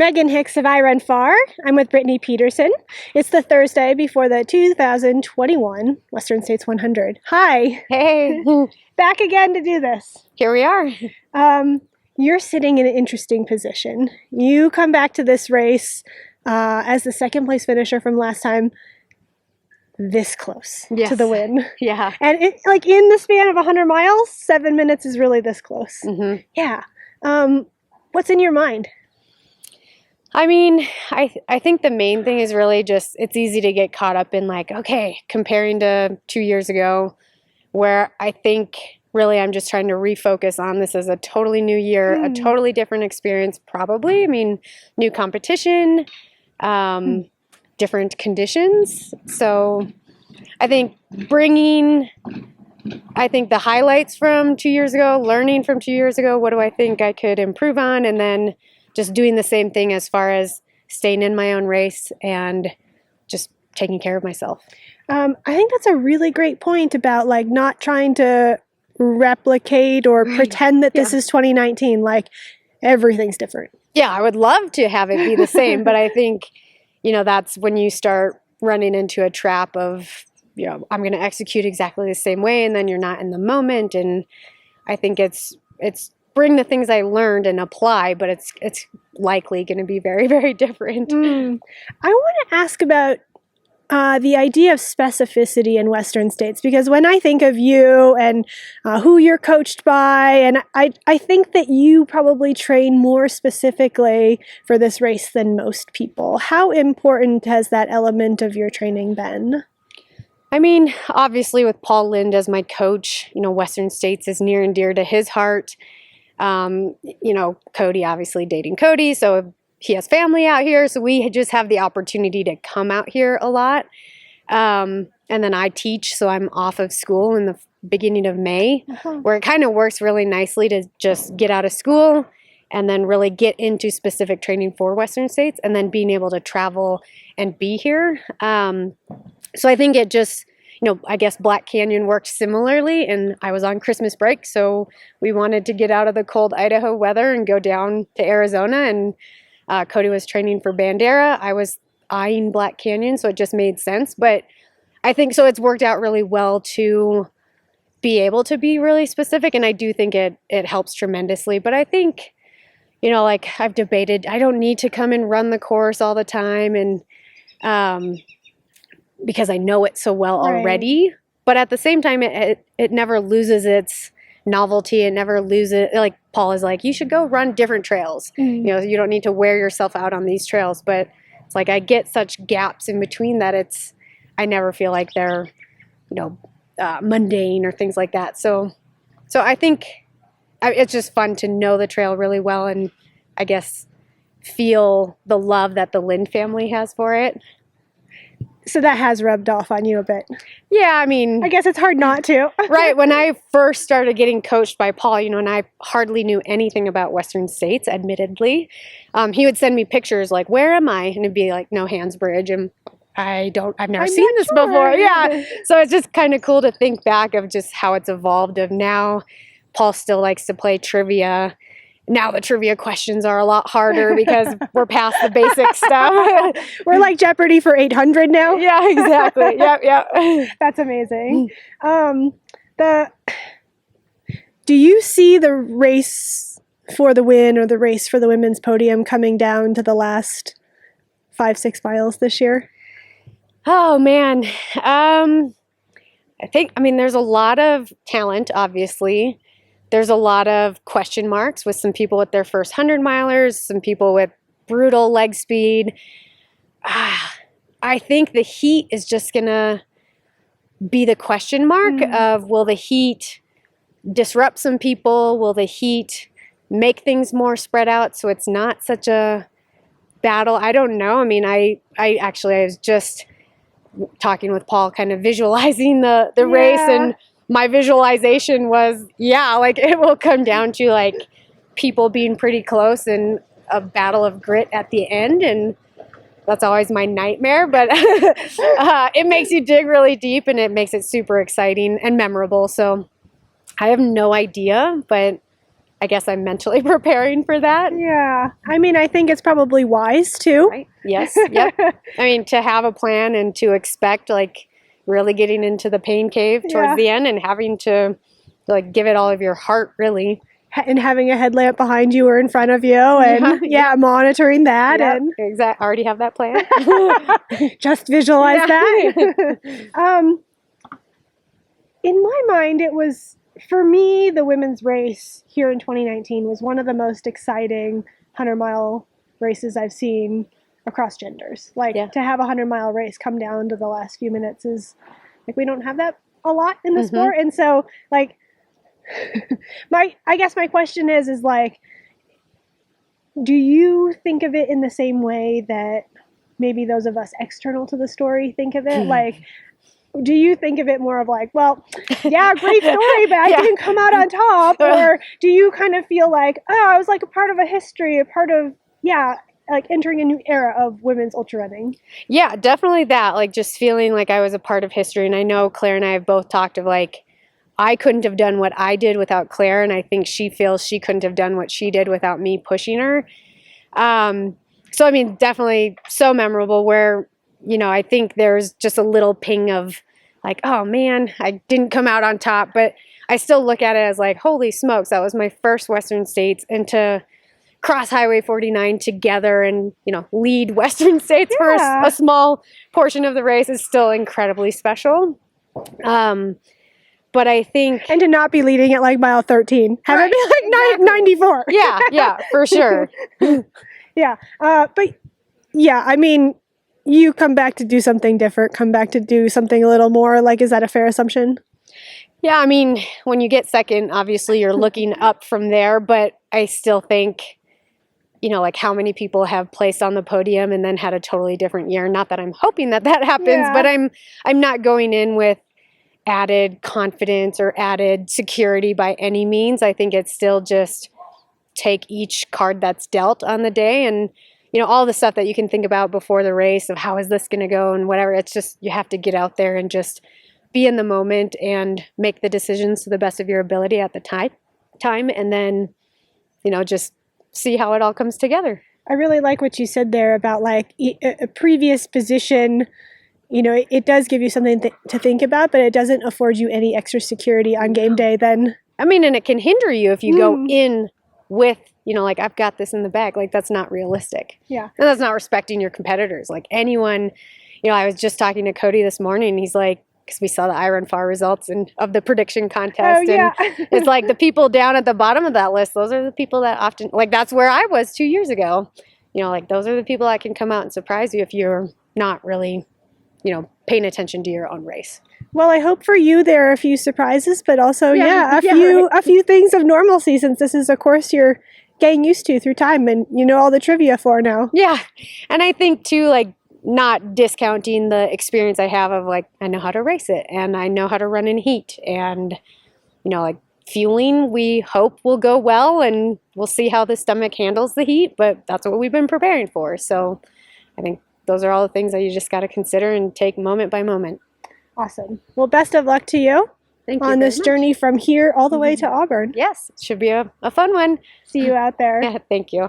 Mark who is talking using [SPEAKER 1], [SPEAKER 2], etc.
[SPEAKER 1] Megan Hicks of I Run Far. I'm with Brittany Peterson. It's the Thursday before the 2021 Western States 100. Hi.
[SPEAKER 2] Hey.
[SPEAKER 1] Back again to do this.
[SPEAKER 2] Here we are.
[SPEAKER 1] You're sitting in an interesting position. You come back to this race as the second place finisher from last time, this close to the win.
[SPEAKER 2] Yeah.
[SPEAKER 1] And in the span of 100 miles, 7 minutes is really this close.
[SPEAKER 2] Mm-hmm.
[SPEAKER 1] Yeah. What's in your mind?
[SPEAKER 2] I mean, I think the main thing is really just, it's easy to get caught up in comparing to 2 years ago, where I think really I'm just trying to refocus on this as a totally new year, a totally different experience probably. I mean, new competition, different conditions. So I think bringing the highlights from 2 years ago, learning from 2 years ago, what do I think I could improve on, and then just doing the same thing as far as staying in my own race and just taking care of myself.
[SPEAKER 1] I think that's a really great point about not trying to replicate or pretend that this is 2019. Everything's different.
[SPEAKER 2] Yeah, I would love to have it be the same, but I think, that's when you start running into a trap of, I'm going to execute exactly the same way, and then you're not in the moment. And I think it's bring the things I learned and apply, but it's likely going to be very, very different.
[SPEAKER 1] I want to ask about the idea of specificity in Western States, because when I think of you and who you're coached by, and I think that you probably train more specifically for this race than most people. How important has that element of your training been?
[SPEAKER 2] I mean, obviously with Paul Lind as my coach, Western States is near and dear to his heart. Cody, obviously dating Cody, so he has family out here, so we just have the opportunity to come out here a lot. And then I teach, so I'm off of school in the beginning of May, where it kind of works really nicely to just get out of school and then really get into specific training for Western States, and then being able to travel and be here. So I think it just, I guess Black Canyon worked similarly, and I was on Christmas break, so we wanted to get out of the cold Idaho weather and go down to Arizona, and Cody was training for Bandera. I was eyeing Black Canyon, so it just made sense. But I think so it's worked out really well to be able to be really specific, and I do think it helps tremendously. But I think, I've debated, I don't need to come and run the course all the time, and because I know it so well already. But at the same time, it never loses its novelty. It never loses, Paul is you should go run different trails. You don't need to wear yourself out on these trails. But it's I get such gaps in between that I never feel like they're, mundane or things like that. So I think it's just fun to know the trail really well, and I guess feel the love that the Lind family has for it.
[SPEAKER 1] So that has rubbed off on you a bit.
[SPEAKER 2] Yeah, I mean,
[SPEAKER 1] I guess it's hard not to.
[SPEAKER 2] Right. When I first started getting coached by Paul, and I hardly knew anything about Western States, admittedly, he would send me pictures where am I? And it'd be No Hands Bridge. And I've never seen this before. Yeah. So it's just kind of cool to think back of just how it's evolved. Of now, Paul still likes to play trivia. Now the trivia questions are a lot harder because we're past the basic stuff.
[SPEAKER 1] We're like Jeopardy for 800 now.
[SPEAKER 2] Yeah, exactly. Yep.
[SPEAKER 1] That's amazing. Do you see the race for the win or the race for the women's podium coming down to the last 5-6 miles this year?
[SPEAKER 2] Oh, man. There's a lot of talent, obviously. There's a lot of question marks with some people with their first 100-milers, some people with brutal leg speed. I think the heat is just going to be the question mark of, will the heat disrupt some people? Will the heat make things more spread out so it's not such a battle? I don't know. I mean, I was just talking with Paul, kind of visualizing the race, and my visualization was, it will come down to people being pretty close and a battle of grit at the end. And that's always my nightmare, but it makes you dig really deep, and it makes it super exciting and memorable. So I have no idea, but I guess I'm mentally preparing for that.
[SPEAKER 1] Yeah. I mean, I think it's probably wise too.
[SPEAKER 2] Right. Yes. Yep. I mean, to have a plan and to expect like really getting into the pain cave towards the end and having to like give it all of your heart, really.
[SPEAKER 1] And having a headlamp behind you or in front of you and monitoring that. And
[SPEAKER 2] exactly. Already have that plan.
[SPEAKER 1] Just visualize that. In my mind, it was, for me, the women's race here in 2019 was one of the most exciting 100-mile races I've seen across genders. Like, to have a 100-mile race come down to the last few minutes is, like, we don't have that a lot in the sport. And so, like, I guess my question is like, do you think of it in the same way that maybe those of us external to the story think of it? Like, do you think of it more of like, well, yeah, great story, but I didn't come out on top? Or do you kind of feel like, oh, I was like a part of a history, a part of, like entering a new era of women's ultra running?
[SPEAKER 2] Yeah, definitely that. Like just feeling like I was a part of history. And I know Claire and I have both talked of like, I couldn't have done what I did without Claire. And I think she feels she couldn't have done what she did without me pushing her. So, I mean, definitely so memorable where, you know, I think there's just a little ping of like, oh man, I didn't come out on top, but I still look at it as like, holy smokes, that was my first Western States, and to cross Highway 49 together and, you know, lead Western States for a small portion of the race is still incredibly special. But I think...
[SPEAKER 1] And to not be leading at like mile 13. Have it be like 94.
[SPEAKER 2] Yeah, for sure.
[SPEAKER 1] But yeah, I mean... You come back to do something different, come back to do something a little more. Like, is that a fair assumption?
[SPEAKER 2] Yeah, I mean, when you get second, obviously you're looking up from there, but I still think, you know, like how many people have placed on the podium and then had a totally different year. Not that I'm hoping that that happens, but I'm not going in with added confidence or added security by any means. I think it's still just take each card that's dealt on the day, and you know, all the stuff that you can think about before the race of how is this going to go and whatever. It's just, you have to get out there and just be in the moment and make the decisions to the best of your ability at the time. And then, you know, just see how it all comes together.
[SPEAKER 1] I really like what you said there about like a previous position. You know, it does give you something to think about, but it doesn't afford you any extra security on game day then.
[SPEAKER 2] I mean, and it can hinder you if you go in with, you know, like, I've got this in the bag. Like, that's not realistic.
[SPEAKER 1] Yeah.
[SPEAKER 2] And that's not respecting your competitors. Like, anyone, you know, I was just talking to Cody this morning. He's like, because we saw the iRunFar results and of the prediction contest. And it's like the people down at the bottom of that list, those are the people that often, like, that's where I was 2 years ago. You know, like, those are the people that can come out and surprise you if you're not really, you know, paying attention to your own race.
[SPEAKER 1] Well, I hope for you there are a few surprises, but also, a few things of normalcy, since this is a course you're getting used to through time and you know all the trivia for now.
[SPEAKER 2] Yeah. And I think too, like, not discounting the experience I have of like, I know how to race it and I know how to run in heat, and, you know, like, fueling, we hope will go well, and we'll see how the stomach handles the heat, but that's what we've been preparing for. So I think those are all the things that you just got to consider and take moment by moment.
[SPEAKER 1] Awesome. Well, best of luck to you.
[SPEAKER 2] Thank you
[SPEAKER 1] on this journey from here all the way to Auburn.
[SPEAKER 2] Yes, it should be a fun one.
[SPEAKER 1] See you out there.
[SPEAKER 2] Yeah, thank you.